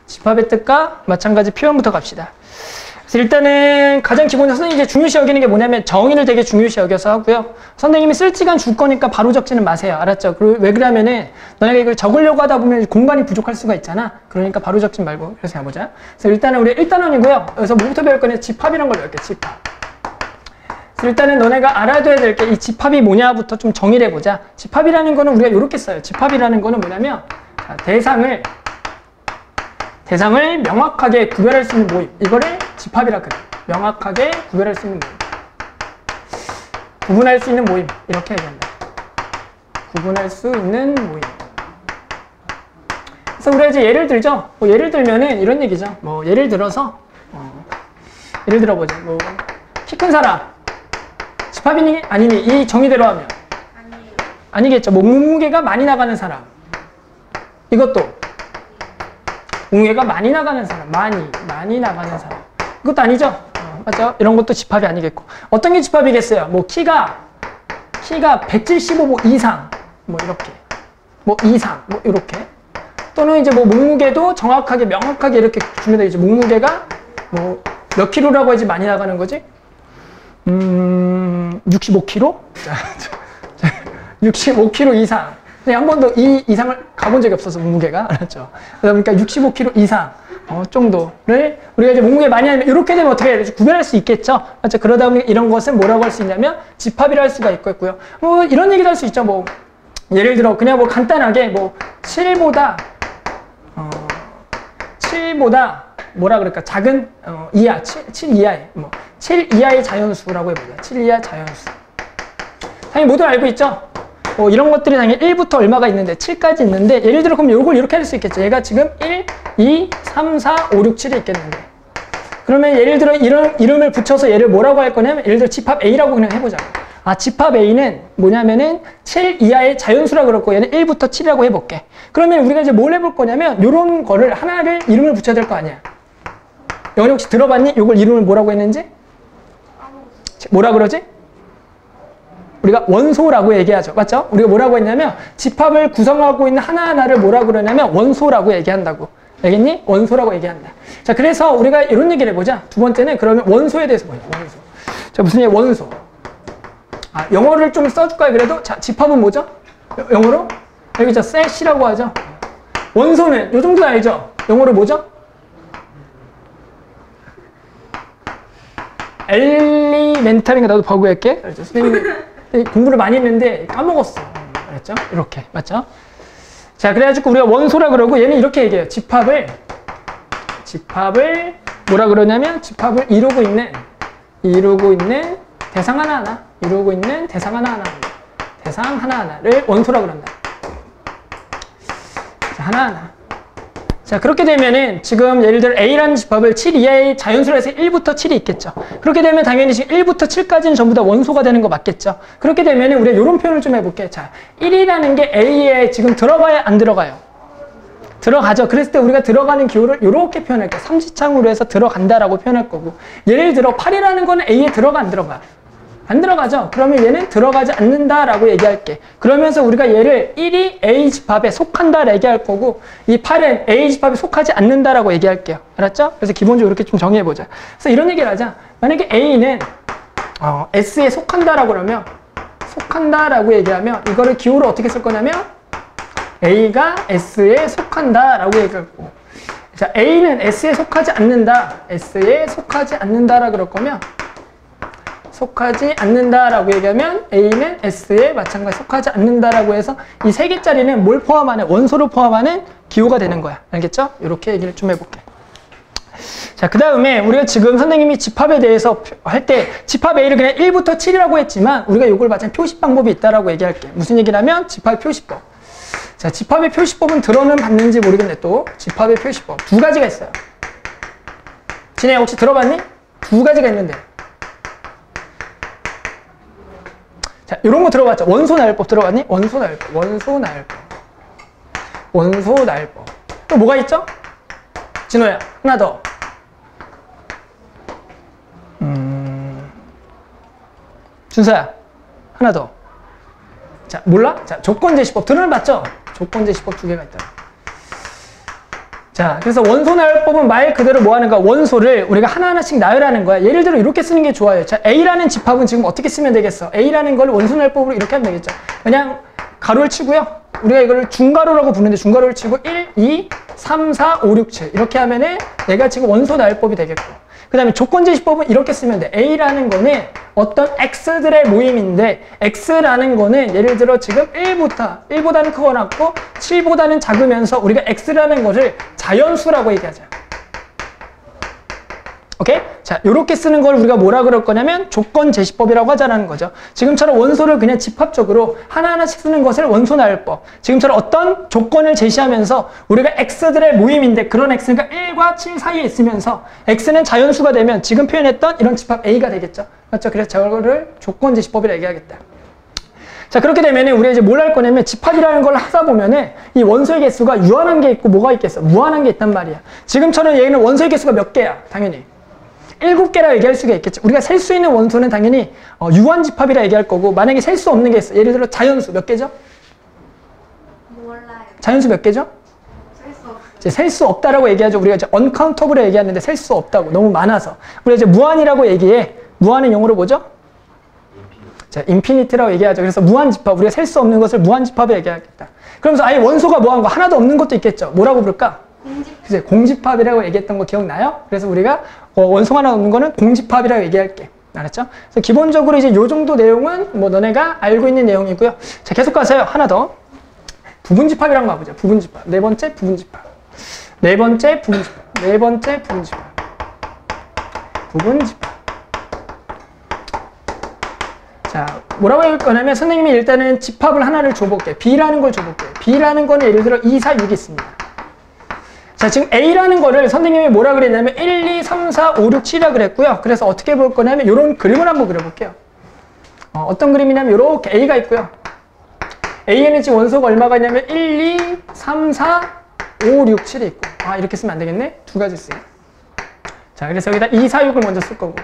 집합의 뜻과 마찬가지 표현부터 갑시다. 그래서 일단은 가장 기본적으로 선생님이 이제 중요시 여기는 게 뭐냐면 정의를 되게 중요시 여겨서 하고요. 선생님이 쓸 시간 줄 거니까 바로 적지는 마세요. 알았죠? 그리고 왜 그러냐면은 너네가 이걸 적으려고 하다 보면 공간이 부족할 수가 있잖아. 그러니까 바로 적지 말고. 그래서 해보자. 그래서 일단은 우리 1단원이고요. 여기서 뭐부터 배울 거냐? 집합이란 걸 배울게. 집합. 그래서 일단은 너네가 알아둬야 될 게 이 집합이 뭐냐부터 좀 정의를 해보자. 집합이라는 거는 우리가 이렇게 써요. 집합이라는 거는 뭐냐면 자, 대상을 명확하게 구별할 수 있는 모임. 이거를 집합이라 그래. 명확하게 구별할 수 있는 모임. 구분할 수 있는 모임. 이렇게 얘기한다. 구분할 수 있는 모임. 그래서 우리가 이제 예를 들죠. 뭐 예를 들면은 이런 얘기죠. 뭐 예를 들어서 예를 들어보자. 뭐 키 큰 사람 집합이니 아니니 이 정의대로 하면 아니겠죠. 뭐 몸무게가 많이 나가는 사람. 이것도 몸무게가 많이 나가는 사람, 많이 나가는 사람. 이것도 아니죠? 맞죠? 이런 것도 집합이 아니겠고. 어떤 게 집합이겠어요? 뭐 키가 175 이상, 뭐 이렇게. 뭐 이상, 뭐 이렇게. 또는 이제 뭐 몸무게도 정확하게, 명확하게 이렇게 주면 되겠죠. 몸무게가 뭐 몇 킬로라고 해야지 많이 나가는 거지? 65kg? 65kg 이상. 근데 한 번도 이 이상을 가본 적이 없어서 몸무게가 알았죠. 그러다 보니까 65kg 이상 정도를 우리가 이제 몸무게 많이 하면 이렇게 되면 어떻게 해야 되죠? 구별할 수 있겠죠. 맞죠? 그러다 보니 이런 것은 뭐라고 할 수 있냐면 집합이라 할 수가 있고요. 뭐 이런 얘기도 할 수 있죠. 뭐 예를 들어 그냥 뭐 간단하게 뭐 7보다 뭐라 그럴까? 작은 이하 7 이하의 뭐 7 이하의 자연수라고 해보자. 7 이하 자연수. 당연히 모두 알고 있죠. 이런 것들이 당연히 1부터 얼마가 있는데 7까지 있는데 예를 들어 그럼 이걸 이렇게 할 수 있겠죠. 얘가 지금 1, 2, 3, 4, 5, 6, 7이 있겠는데 그러면 예를 들어 이런 이름을 붙여서 얘를 뭐라고 할 거냐면 예를 들어 집합 A라고 그냥 해보자. 아 집합 A는 뭐냐면은 7 이하의 자연수라고 그랬고 얘는 1부터 7이라고 해볼게. 그러면 우리가 이제 뭘 해볼 거냐면 요런 거를 하나를 이름을 붙여야 될 거 아니야. 영원이 혹시 들어봤니? 요걸 이름을 뭐라고 했는지? 뭐라 그러지? 우리가 원소라고 얘기하죠. 맞죠? 우리가 뭐라고 했냐면 집합을 구성하고 있는 하나하나를 뭐라고 그러냐면 원소라고 얘기한다고. 알겠니? 원소라고 얘기한다. 자, 그래서 우리가 이런 얘기를 해보자. 두 번째는 그러면 원소에 대해서 보자. 원소. 자, 무슨 얘기? 원소. 아, 영어를 좀 써줄까요? 그래도? 자, 집합은 뭐죠? 영어로? 여기 저 set이라고 하죠. 원소는 요 정도 알죠? 영어로 뭐죠? 엘리멘탈인가 나도 버그할게. 선생님 공부를 많이 했는데 까먹었어. 알았죠? 이렇게. 맞죠? 자, 그래가지고 우리가 원소라 그러고 얘는 이렇게 얘기해요. 집합을 뭐라 그러냐면 집합을 이루고 있는 대상 하나하나. 이루고 있는 대상 하나하나를 원소라 그런다. 자, 하나하나. 자, 그렇게 되면은 지금 예를 들어 A라는 집합을 7 이하의 자연수로 해서 1부터 7이 있겠죠. 그렇게 되면 당연히 지금 1부터 7까지는 전부 다 원소가 되는 거 맞겠죠. 그렇게 되면은 우리가 이런 표현을 좀 해볼게. 자, 1이라는 게 A에 지금 들어가요? 안 들어가요? 들어가죠. 그랬을 때 우리가 들어가는 기호를 이렇게 표현할게요. 삼지창으로 해서 들어간다라고 표현할 거고. 예를 들어 8이라는 거는 A에 들어가 안 들어가? 안 들어가죠. 그러면 얘는 들어가지 않는다라고 얘기할게. 그러면서 우리가 얘를 1이 A 집합에 속한다라고 얘기할 거고 이 8은 A 집합에 속하지 않는다라고 얘기할게요. 알았죠? 그래서 기본적으로 이렇게 좀 정의해보자. 그래서 이런 얘기를 하자. 만약에 A는 S에 속한다라고 그러면 속한다라고 얘기하면 이거를 기호로 어떻게 쓸 거냐면 A가 S에 속한다라고 얘기할 거고 자, A는 S에 속하지 않는다. S에 속하지 않는다라고 그럴 거면 속하지 않는다라고 얘기하면 A는 S에 마찬가지 속하지 않는다라고 해서 이 세 개짜리는 뭘 포함하는 원소를 포함하는 기호가 되는 거야. 알겠죠? 이렇게 얘기를 좀 해볼게. 자, 그 다음에 우리가 지금 선생님이 집합에 대해서 할 때 집합 A를 그냥 1부터 7이라고 했지만 우리가 이걸 마찬가지 표시 방법이 있다라고 얘기할게. 무슨 얘기냐면 집합 표시법. 자, 집합의 표시법은 들어는 봤는지 모르겠네. 또 집합의 표시법 두 가지가 있어요. 진혜 혹시 들어봤니? 두 가지가 있는데. 자, 이런 거 들어봤죠? 원소나열법 들어봤니? 원소나열법. 또 뭐가 있죠? 진호야, 하나 더. 준서야, 하나 더. 자, 몰라? 자, 조건제시법 들어는 봤죠? 조건제시법 두 개가 있다. 자, 그래서 원소 나열법은 말 그대로 뭐 하는 거야? 원소를 우리가 하나하나씩 나열하는 거야. 예를 들어 이렇게 쓰는 게 좋아요. 자, A라는 집합은 지금 어떻게 쓰면 되겠어? A라는 걸 원소 나열법으로 이렇게 하면 되겠죠. 그냥 가로를 치고요. 우리가 이걸 중가로라고 부르는데 중가로를 치고 1, 2, 3, 4, 5, 6, 7 이렇게 하면은 내가 지금 원소 나열법이 되겠고, 그 다음에 조건제시법은 이렇게 쓰면 돼. A라는 거는 어떤 X들의 모임인데 X라는 거는 예를 들어 지금 1보다는 크거나 같고 7보다는 작으면서 우리가 X라는 것을 자연수라고 얘기하자. 오케이? 자, 요렇게 쓰는 걸 우리가 뭐라 그럴 거냐면 조건제시법이라고 하자라는 거죠. 지금처럼 원소를 그냥 집합적으로 하나하나씩 쓰는 것을 원소 나열법. 지금처럼 어떤 조건을 제시하면서 우리가 X들의 모임인데 그런 X가 1과 7 사이에 있으면서 X는 자연수가 되면 지금 표현했던 이런 집합 A가 되겠죠. 맞죠? 그래서 저거를 조건제시법이라고 얘기하겠다. 자, 그렇게 되면은 우리가 이제 뭘 할 거냐면 집합이라는 걸 하다 보면은 이 원소의 개수가 유한한 게 있고 뭐가 있겠어? 무한한 게 있단 말이야. 지금처럼 얘는 원소의 개수가 몇 개야? 당연히 7개라 얘기할 수가 있겠죠. 우리가 셀 수 있는 원소는 당연히 유한집합이라 얘기할 거고, 만약에 셀 수 없는 게 있어. 예를 들어 자연수 몇 개죠? 몰라요. 자연수 몇 개죠? 셀 수 없다라고 얘기하죠. 우리가 이제 uncountable 얘기하는데 셀 수 없다고. 너무 많아서. 우리가 이제 무한이라고 얘기해. 무한은 영어로 뭐죠? 자, 인피니트라고 얘기하죠. 그래서 무한집합. 우리가 셀 수 없는 것을 무한집합에 얘기하겠다. 그러면서 아예 원소가 무한 거 하나도 없는 것도 있겠죠. 뭐라고 부를까? 공집합이라고 얘기했던 거 기억나요? 그래서 우리가 원소가 하나 없는 거는 공집합이라고 얘기할게. 알았죠? 그래서 기본적으로 이제 요 정도 내용은 뭐 너네가 알고 있는 내용이고요. 자, 계속 가세요. 하나 더. 부분집합이라고 가보자. 부분집합. 네 번째 부분집합. 네 번째 부분집합. 네 번째 부분집합. 부분집합. 자, 뭐라고 할 거냐면 선생님이 일단은 집합을 하나를 줘볼게. B라는 걸 줘볼게. B라는 거는 예를 들어 2, 4, 6이 있습니다. 자, 지금 A라는 거를 선생님이 뭐라 그랬냐면 1, 2, 3, 4, 5, 6, 7이라 그랬고요. 그래서 어떻게 볼 거냐면 이런 그림을 한번 그려볼게요. 어떤 그림이냐면 이렇게 A가 있고요. A에는 지금 원소가 얼마가 있냐면 1, 2, 3, 4, 5, 6, 7이 있고, 이렇게 쓰면 안 되겠네? 두 가지 쓰요. 자, 그래서 여기다 2, 4, 6을 먼저 쓸 거고,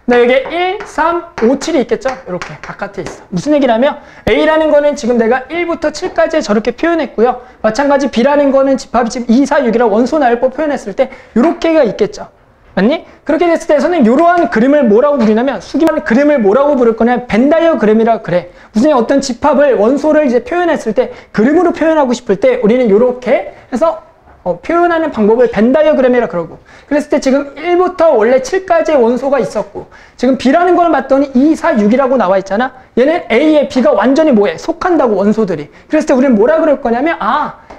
근데 여기에 1, 3, 5, 7이 있겠죠? 이렇게 바깥에 있어. 무슨 얘기냐면 A라는 거는 지금 내가 1부터 7까지 저렇게 표현했고요. 마찬가지 B라는 거는 집합이 지금 2, 4, 6이라 원소 나열법 표현했을 때 이렇게가 있겠죠. 맞니? 그렇게 됐을 때 선생님 이러한 그림을 뭐라고 부르냐면 수기만 그림을 뭐라고 부를 거냐? 벤 다이어그램이라고 그래. 무슨 어떤 집합을 원소를 이제 표현했을 때 그림으로 표현하고 싶을 때 우리는 이렇게 해서 표현하는 방법을 벤 다이어그램이라 그러고, 그랬을 때 지금 1부터 원래 7까지의 원소가 있었고 지금 B라는 걸 봤더니 2, 4, 6이라고 나와 있잖아. 얘는 A에 B가 완전히 뭐해? 속한다고 원소들이. 그랬을 때 우리는 뭐라 그럴 거냐면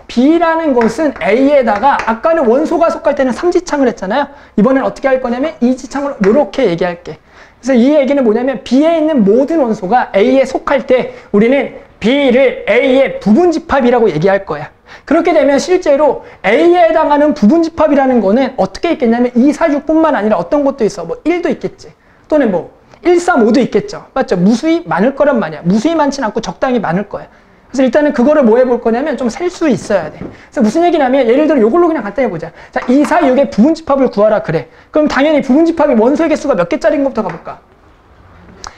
B라는 것은 A에다가 아까는 원소가 속할 때는 3지창을 했잖아요. 이번엔 어떻게 할 거냐면 2지창으로 이렇게 얘기할게. 그래서 이 얘기는 뭐냐면 B에 있는 모든 원소가 A에 속할 때 우리는 B를 A의 부분집합이라고 얘기할 거야. 그렇게 되면 실제로 A에 해당하는 부분집합이라는 거는 어떻게 있겠냐면 2, 4, 6뿐만 아니라 어떤 것도 있어. 뭐 1도 있겠지. 또는 뭐 1, 3, 5도 있겠죠. 맞죠? 무수히 많을 거란 말이야. 무수히 많진 않고 적당히 많을 거야. 그래서 일단은 그거를 뭐 해볼 거냐면 좀 셀 수 있어야 돼. 그래서 무슨 얘기냐면 예를 들어 이걸로 그냥 간단히 보자. 자, 2, 4, 6의 부분집합을 구하라 그래. 그럼 당연히 부분집합이 원소의 개수가 몇 개짜리인 것부터 가볼까?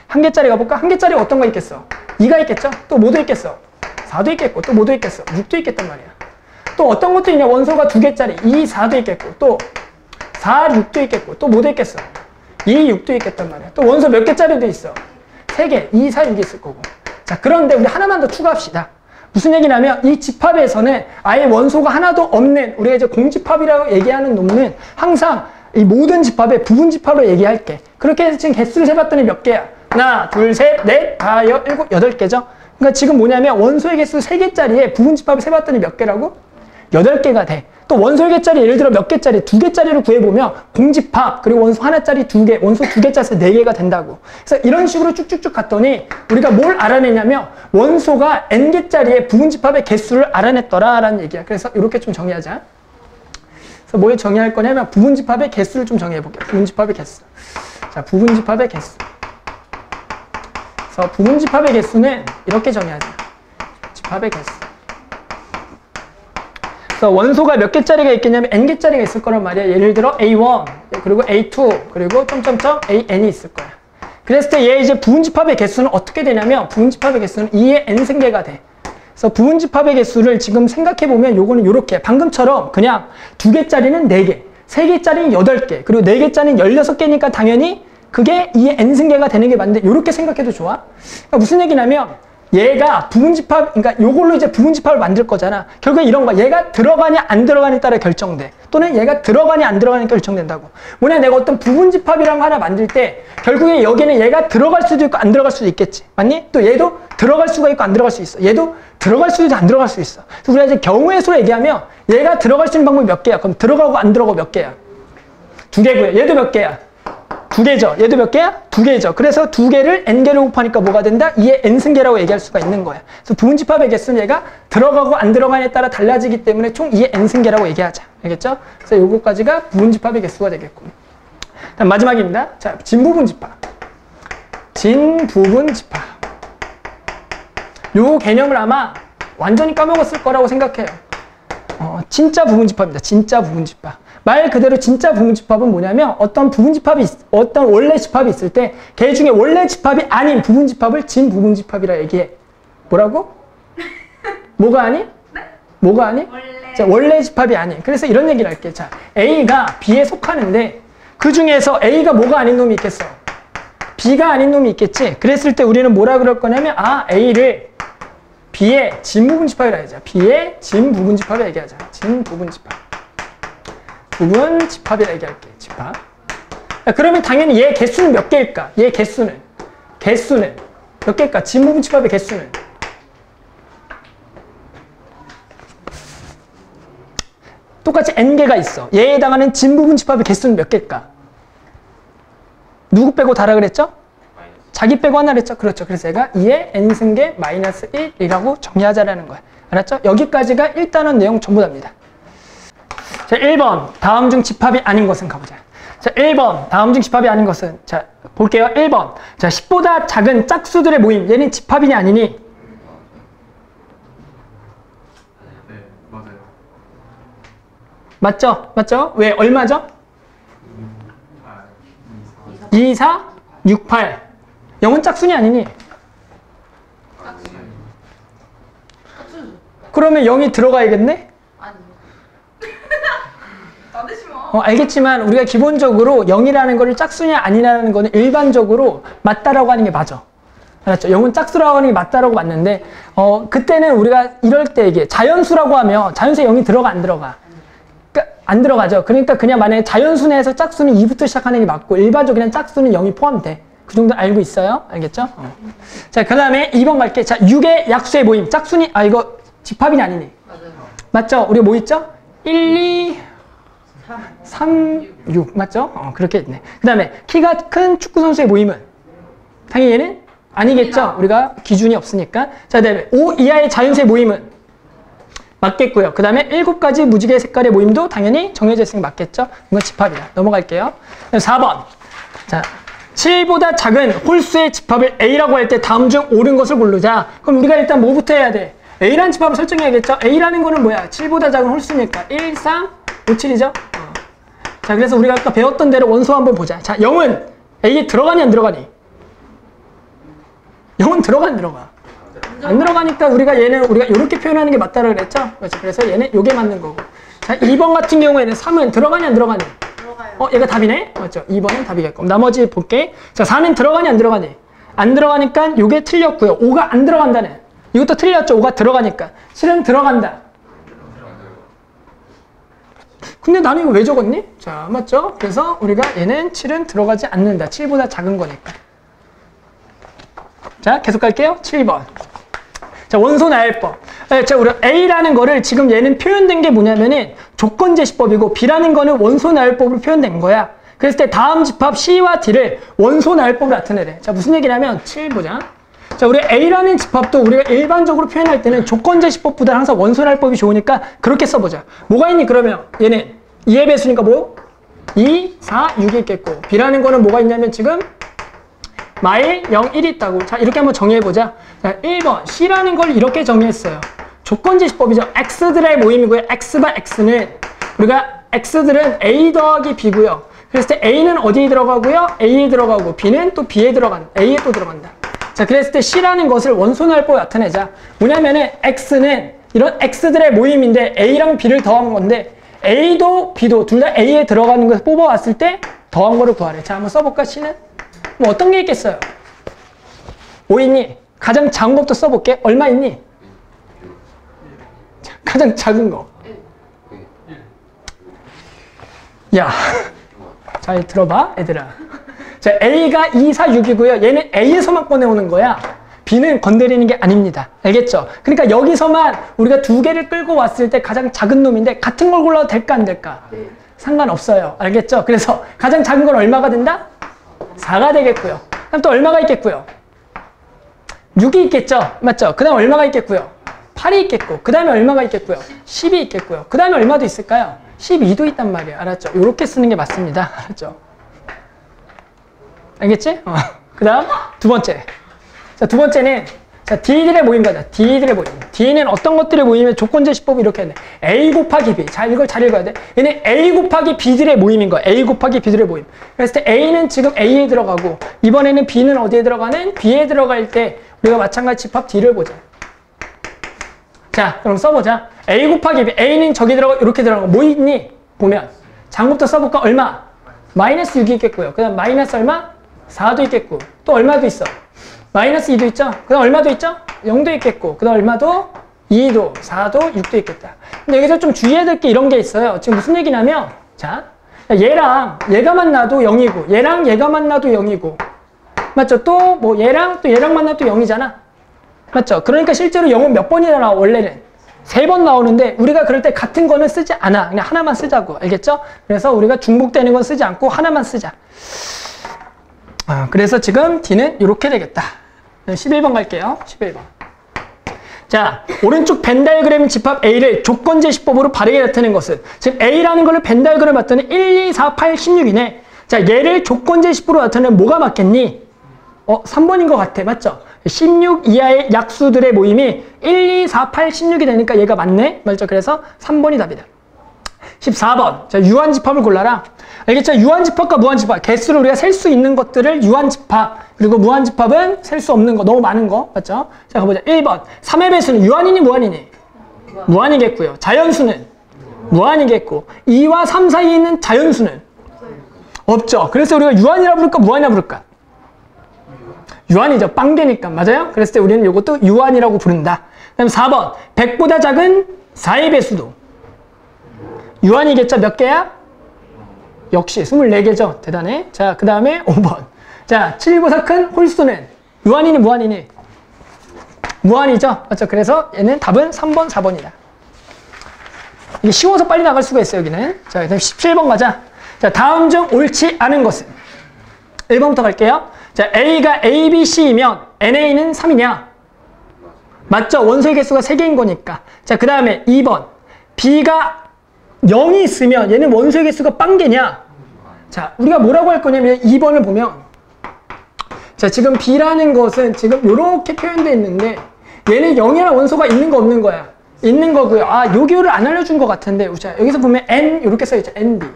한 개짜리 가볼까? 한 개짜리 어떤 거 있겠어? 2가 있겠죠? 또 뭐도 있겠어? 4도 있겠고 또 뭐도 있겠어? 6도 있겠단 말이야. 또 어떤 것도 있냐? 원소가 2개짜리 2, 4도 있겠고 또 4, 6도 있겠고 또 뭐도 있겠어? 2, 6도 있겠단 말이야. 또 원소 몇 개짜리도 있어? 3개, 2, 4, 6이 있을 거고. 자, 그런데 우리 하나만 더 추가합시다. 무슨 얘기냐면 이 집합에서는 아예 원소가 하나도 없는 우리가 이제 공집합이라고 얘기하는 놈은 항상 이 모든 집합의 부분집합으로 얘기할게. 그렇게 해서 지금 개수를 세봤더니 몇 개야? 하나, 둘, 셋, 넷, 다, 일곱, 8개죠? 그러니까 지금 뭐냐면 원소의 개수 3개짜리에 부분집합을 세봤더니 몇 개라고? 8개가 돼. 또 원소의 개짜리 예를 들어 몇 개짜리? 2개짜리를 구해보면 공집합 그리고 원소 하나짜리 2개, 원소 2개짜리에서 4개가 된다고. 그래서 이런 식으로 쭉쭉쭉 갔더니 우리가 뭘 알아내냐면 원소가 n개짜리의 부분집합의 개수를 알아냈더라라는 얘기야. 그래서 이렇게 좀 정의하자. 그래서 뭘 정의할 거냐면 부분집합의 개수를 좀 정의해볼게요. 부분집합의 개수. 자, 부분집합의 개수. 그래서 부분집합의 개수는 이렇게 정의하자. 집합의 개수. 그래서 원소가 몇 개짜리가 있겠냐면 n개짜리가 있을 거란 말이야. 예를 들어 A1 그리고 A2 그리고 점점점 AN이 있을 거야. 그랬을 때 얘 이제 부분집합의 개수는 어떻게 되냐면 부분집합의 개수는 2의 n승계가 돼. 그래서 부분집합의 개수를 지금 생각해보면 요거는 요렇게 방금처럼 그냥 2개짜리는 4개, 3개짜리는 8개, 그리고 4개짜리는 16개니까 당연히 그게 2의 n승계가 되는 게 맞는데 요렇게 생각해도 좋아. 그러니까 무슨 얘기냐면 얘가 부분집합, 그러니까 요걸로 이제 부분집합을 만들 거잖아. 결국에 이런 거야. 얘가 들어가냐 안 들어가냐에 따라 결정돼. 또는 얘가 들어가냐 안 들어가냐에 결정된다고. 뭐냐, 내가 어떤 부분집합이란 거 하나 만들 때 결국에 여기는 얘가 들어갈 수도 있고 안 들어갈 수도 있겠지. 맞니? 또 얘도 들어갈 수가 있고 안 들어갈 수 있어. 얘도 들어갈 수도 있고 안 들어갈 수 있어. 그래서 우리가 이제 경우의 수로 얘기하면 얘가 들어갈 수 있는 방법이 몇 개야? 그럼 들어가고 안 들어가고 몇 개야? 2개고요. 얘도 몇 개야? 2개죠. 얘도 몇 개야? 2개죠. 그래서 2개를 n개를 곱하니까 뭐가 된다? 2의 n승계라고 얘기할 수가 있는 거야. 그래서 부분집합의 개수는 얘가 들어가고 안 들어가냐에 따라 달라지기 때문에 총 2의 n승계라고 얘기하자. 알겠죠? 그래서 요거까지가 부분집합의 개수가 되겠고. 다음 마지막입니다. 자, 진부분집합. 진부분집합. 요 개념을 아마 완전히 까먹었을 거라고 생각해요. 진짜 부분집합입니다. 진짜 부분집합. 말 그대로 진짜 부분집합은 뭐냐면 어떤 원래 집합이 있을 때 걔 중에 원래 집합이 아닌 부분집합을 진부분집합이라 얘기해. 뭐라고? 뭐가 아니? 네? 뭐가 아니? 자, 원래 집합이 아닌. 그래서 이런 얘기를 할게. 자, A가 B에 속하는데 그 중에서 A가 뭐가 아닌 놈이 있겠어? B가 아닌 놈이 있겠지. 그랬을 때 우리는 뭐라 그럴 거냐면 A를 B의 진부분집합이라 하자. B의 진부분집합이라 얘기하자. 진부분집합. 부분집합이라 얘기할게. 집합. 그러면 당연히 얘 개수는 몇 개일까? 얘 개수는 몇 개일까? 진부분집합의 개수는 똑같이 n개가 있어. 얘에 해당하는 진부분집합의 개수는 몇 개일까? 누구 빼고 다라 그랬죠? 자기 빼고 하나 그랬죠? 그렇죠. 그래서 얘가 2의 n승계 마이너스 1이라고 정리하자라는 거야. 알았죠? 여기까지가 1단원 내용 전부 답니다. 자, 1번. 다음 중 집합이 아닌 것은 가보자. 자, 1번. 다음 중 집합이 아닌 것은. 자, 볼게요. 1번. 자, 10보다 작은 짝수들의 모임. 얘는 집합이냐 아니니? 네, 맞아요. 맞죠? 맞죠? 왜? 얼마죠? 2, 4, 6, 8. 0은 짝수냐 아니니? 그러면 0이 들어가야겠네? 알겠지만 우리가 기본적으로 0이라는 거를 짝수냐 아니냐는 거는 일반적으로 맞다라고 하는 게 맞아. 알았죠? 0은 짝수라고 하는 게 맞다라고 맞는데 그때는 우리가 이럴 때 이게 자연수라고 하면 자연수에 0이 들어가 안 들어가? 그러니까 안 들어가죠. 그러니까 그냥 만약에 자연수 내에서 짝수는 2부터 시작하는 게 맞고 일반적으로 그냥 짝수는 0이 포함돼. 그 정도 알고 있어요? 알겠죠? 자, 그 다음에 2번 갈게. 자, 6의 약수의 모임. 짝수니? 이거 집합이냐 아니니? 맞아요. 맞죠? 우리가 뭐 있죠? 1, 2, 3, 6 맞죠? 그렇게 있네. 그 다음에 키가 큰 축구선수의 모임은? 당연히 얘는 아니겠죠? 우리가 기준이 없으니까. 자, 그 다음에 5 이하의 자연수의 모임은? 맞겠고요. 그 다음에 7가지 무지개 색깔의 모임도 당연히 정해져 있으니 맞겠죠? 이건 집합이다. 넘어갈게요. 4번. 자, 7보다 작은 홀수의 집합을 A라고 할 때 다음 중 옳은 것을 고르자. 그럼 우리가 일단 뭐부터 해야 돼? A라는 집합을 설정해야겠죠? A라는 거는 뭐야? 7보다 작은 홀수니까 1, 3, 5, 7이죠? 자, 그래서 우리가 아까 배웠던 대로 원소 한번 보자. 자, 0은 A에 들어가니 안 들어가니? 0은 들어가 안 들어가? 안 들어가니까 우리가 이렇게 표현하는 게 맞다고 그랬죠? 그렇죠. 그래서 얘는 요게 맞는 거고. 자, 2번 같은 경우에는 3은 들어가니 안 들어가니? 들어가요. 얘가 답이네? 맞죠? 2번은 답이겠고. 나머지 볼게. 자, 4는 들어가니 안 들어가니? 안 들어가니까 요게 틀렸고요. 5가 안 들어간다네. 이것도 틀렸죠? 5가 들어가니까. 7은 들어간다. 근데 나는 이거 왜 적었니? 자, 맞죠? 그래서 우리가 얘는 7은 들어가지 않는다. 7보다 작은 거니까. 자, 계속 갈게요. 7번. 자, 원소 나열법. 자, 우리 A라는 거를 지금 얘는 표현된 게 뭐냐면은 조건제시법이고 B라는 거는 원소 나열법으로 표현된 거야. 그랬을 때 다음 집합 C와 D를 원소 나열법으로 나타내래. 자, 무슨 얘기냐면 7 보자. 자, 우리 A라는 집합도 우리가 일반적으로 표현할 때는 조건제시법보다 항상 원소 나열법이 좋으니까 그렇게 써보자. 뭐가 있니? 그러면 얘는 2의 배수니까 뭐? 2, 4, 6이 있겠고 B라는 거는 뭐가 있냐면 지금 마일 0, 1이 있다고. 자, 이렇게 한번 정리해보자. 자, 1번 C라는 걸 이렇게 정리했어요. 조건제시법이죠. X들의 모임이고요. X 바 X는 우리가 X들은 A 더하기 B고요. 그랬을 때 A는 어디에 들어가고요? A에 들어가고 B는 또 B에 들어간다. A에 또 들어간다. 자, 자, 그랬을 때 C라는 것을 원소날보로 나타내자. 뭐냐면은 X는 이런 X들의 모임인데 A랑 B를 더한 건데 A도 B도 둘 다 A에 들어가는 것을 뽑아왔을 때 더한 거를 구하래. 자, 한번 써볼까? C는? 뭐 어떤 게 있겠어요? 뭐 있니? 가장 작은 것부터 써볼게. 얼마 있니? 자, 가장 작은 거. 야, 잘 들어봐, 얘들아. 자, A가 2, 4, 6이고요. 얘는 A에서만 꺼내오는 거야. B는 건드리는 게 아닙니다. 알겠죠? 그러니까 여기서만 우리가 두 개를 끌고 왔을 때 가장 작은 놈인데 같은 걸 골라도 될까 안 될까? 상관없어요. 알겠죠? 그래서 가장 작은 건 얼마가 된다? 4가 되겠고요. 그럼 또 얼마가 있겠고요? 6이 있겠죠? 맞죠? 그 다음 얼마가 있겠고요? 8이 있겠고, 그 다음에 얼마가 있겠고요? 10이 있겠고요. 그 다음에 얼마도 있을까요? 12도 있단 말이에요. 알았죠? 이렇게 쓰는 게 맞습니다. 알았죠? 알겠지? 그 다음 두 번째. 자, 두 번째는 자, D들의 모임 가자. D들의 모임. D는 어떤 것들의 모임의 조건제시법이 이렇게 했네. A 곱하기 B. 자, 이걸 잘 읽어야 돼. 얘는 A 곱하기 B들의 모임인 거야. A 곱하기 B들의 모임. 그랬을 때 A는 지금 A에 들어가고 이번에는 B는 어디에 들어가는? B에 들어갈 때 우리가 마찬가지 집합 D를 보자. 자, 그럼 써보자. A 곱하기 B. A는 저기 들어가 이렇게 들어가고 뭐 있니? 보면 장부터 써볼까? 얼마? 마이너스 6이 있겠고요. 그 다음 마이너스 얼마? 4도 있겠고 또 얼마도 있어? 마이너스 2도 있죠? 그 다음 얼마도 있죠? 0도 있겠고 그 다음 얼마도? 2도, 4도, 6도 있겠다. 근데 여기서 좀 주의해야 될 게 이런 게 있어요. 지금 무슨 얘기냐면 자, 얘랑 얘가 만나도 0이고 얘랑 얘가 만나도 0이고 맞죠? 또 뭐 얘랑 또 얘랑 만나도 0이잖아. 맞죠? 그러니까 실제로 0은 몇 번이나 나와 원래는? 3번 나오는데 우리가 그럴 때 같은 거는 쓰지 않아. 그냥 하나만 쓰자고. 알겠죠? 그래서 우리가 중복되는 건 쓰지 않고 하나만 쓰자. 그래서 지금 D는 이렇게 되겠다. 11번 갈게요. 11번. 자, 오른쪽 벤 다이어그램 집합 A를 조건제시법으로 바르게 나타낸 것은 즉 A라는 거를 벤 다이어그램에 봤더니 1, 2, 4, 8, 16이네. 자, 얘를 조건제시법으로 나타내면 뭐가 맞겠니? 3번인 것 같아. 맞죠? 16 이하의 약수들의 모임이 1, 2, 4, 8, 16이 되니까 얘가 맞네. 맞죠? 그래서 3번이 답이다. 14번. 자, 유한집합을 골라라. 알겠죠? 유한집합과 무한집합. 개수를 우리가 셀 수 있는 것들을 유한집합. 그리고 무한집합은 셀 수 없는 거. 너무 많은 거. 맞죠? 자, 가보자. 1번. 3의 배수는 유한이니 무한이니? 무한이겠고요. 자연수는? 무한이겠고. 2와 3 사이에 있는 자연수는? 없죠. 그래서 우리가 유한이라 부를까? 무한이라 부를까? 유한이죠. 빵개니까. 맞아요? 그랬을 때 우리는 이것도 유한이라고 부른다. 그 다음 4번. 100보다 작은 4의 배수도? 유한이겠죠? 몇 개야? 역시 24개죠. 대단해. 자, 그 다음에 5번. 자, 7보다 큰 홀수는 유한이니 무한이니? 무한이죠. 맞죠? 그래서 얘는 답은 3번, 4번이다. 이게 쉬워서 빨리 나갈 수가 있어요, 여기는. 자, 그다음 17번 가자. 자, 다음 중 옳지 않은 것은? 1번부터 갈게요. 자, A가 A, B, C이면 NA는 3이냐? 맞죠? 원소의 개수가 3개인 거니까. 자, 그 다음에 2번. B가 0이 있으면 얘는 원소의 개수가 빵개냐? 자, 우리가 뭐라고 할 거냐면 2번을 보면 자, 지금 B라는 것은 지금 이렇게 표현되어 있는데 얘는 0이라는 원소가 있는 거 없는 거야? 있는 거고요. 아, 요 기호를 안 알려준 것 같은데 자, 여기서 보면 N 이렇게 써있죠. NB.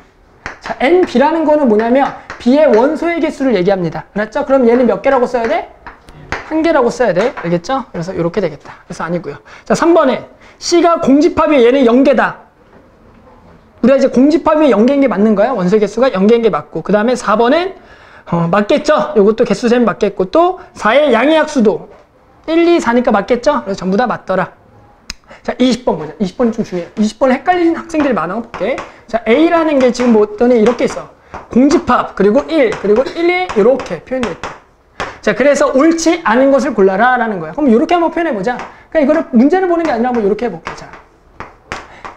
자, NB라는 거는 뭐냐면 B의 원소의 개수를 얘기합니다. 알았죠? 그럼 얘는 몇 개라고 써야 돼? 1개라고 써야 돼. 알겠죠? 그래서 이렇게 되겠다. 그래서 아니고요. 자, 3번에 C가 공집합이 얘는 0개다. 우리가 이제 공집합이 0개인 게 맞는 거야. 원소의 개수가 0개인 게 맞고. 그 다음에 4번은 맞겠죠? 요것도 개수셈 맞겠고 또 4의 양의 약수도 1, 2, 4니까 맞겠죠? 그래서 전부 다 맞더라. 자, 20번 보자. 20번이 좀 중요해요. 20번 헷갈리는 학생들이 많아. 볼게. 자, A라는 게 지금 뭐 어떠니? 이렇게 있어. 공집합, 그리고 1, 그리고 1이 이렇게 표현되어 있다. 자, 그래서 옳지 않은 것을 골라라 라는 거야. 그럼 이렇게 한번 표현해보자. 그러니까 이거를 문제를 보는 게 아니라 뭐 이렇게 해볼게. 자,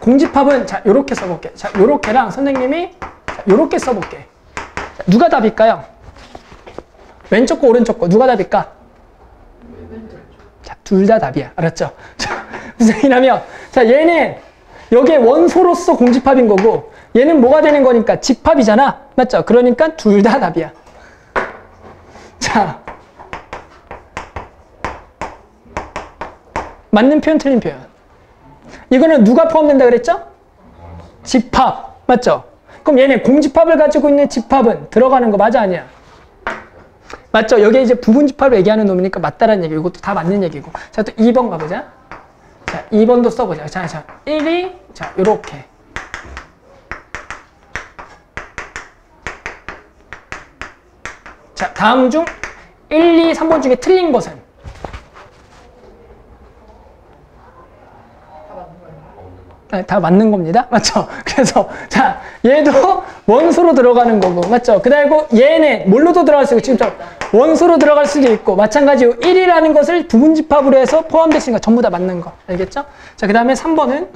공집합은 자, 요렇게 써볼게. 자, 요렇게랑 선생님이 자, 요렇게 써볼게. 자, 누가 답일까요? 왼쪽 거, 오른쪽 거. 누가 답일까? 자, 둘 다 답이야. 알았죠? 자, 무슨 얘기냐면, 자, 얘는 여기에 원소로서 공집합인 거고, 얘는 뭐가 되는 거니까? 집합이잖아. 맞죠? 그러니까 둘 다 답이야. 자, 맞는 표현, 틀린 표현. 이거는 누가 포함된다 그랬죠? 집합. 맞죠? 그럼 얘네 공집합을 가지고 있는 집합은 들어가는 거 맞아, 아니야? 맞죠? 여기 이제 부분집합을 얘기하는 놈이니까 맞다라는 얘기. 이것도 다 맞는 얘기고. 자, 또 2번 가보자. 자, 2번도 써보자. 자, 1이, 자, 요렇게. 자, 다음 중 1, 2, 3번 중에 틀린 것은? 다 맞는 겁니다. 맞죠? 그래서 자 얘도 원소로 들어가는 거고 맞죠? 그리고 얘는 뭘로도 들어갈 수 있고 지금 원소로 들어갈 수도 있고 마찬가지로 1이라는 것을 부분집합으로 해서 포함됐으니까 전부 다 맞는 거 알겠죠? 자 그 다음에 3번은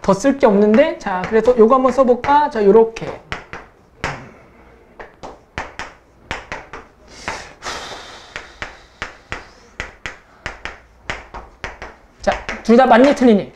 더 쓸 게 없는데 자 그래서 요거 한번 써볼까? 자 요렇게 자 둘 다 맞니 틀리니?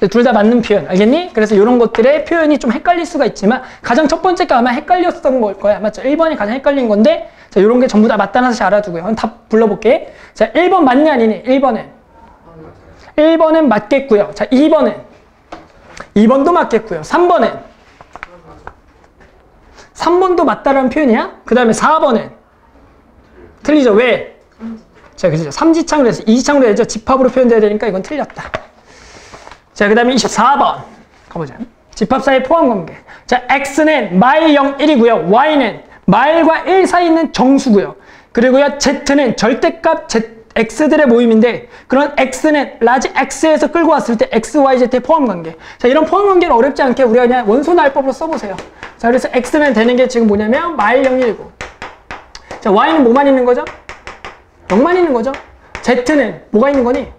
둘 다 맞는 표현, 알겠니? 그래서 이런 것들의 표현이 좀 헷갈릴 수가 있지만 가장 첫 번째가 아마 헷갈렸던 걸 거야. 맞죠? 1번이 가장 헷갈린 건데 자, 이런 게 전부 다 맞다는 사실 알아두고요. 한번 답 불러볼게. 자, 1번 맞니 아니니? 1번은 맞겠고요. 자, 2번도 맞겠고요. 3번도 맞다라는 표현이야. 그 다음에 4번은 틀리죠? 왜? 자, 그죠? 삼지창으로 해서 이지창으로 해서 집합으로 표현돼야 되니까 이건 틀렸다. 자, 그 다음에 24번 가보자. 집합사이 포함관계. 자, x는 마일 0, 1이고요. y는 마일과 1 사이에 있는 정수고요. 그리고요, z는 절대값 x들의 모임인데 그런 x는 라지 x에서 끌고 왔을 때 x, y, z의 포함관계. 자, 이런 포함관계는 어렵지 않게 우리가 그냥 원소날법으로 써보세요. 자, 그래서 x는 되는 게 지금 뭐냐면 마일 0, 1이고 자, y는 뭐만 있는 거죠? 0만 있는 거죠? z는 뭐가 있는 거니?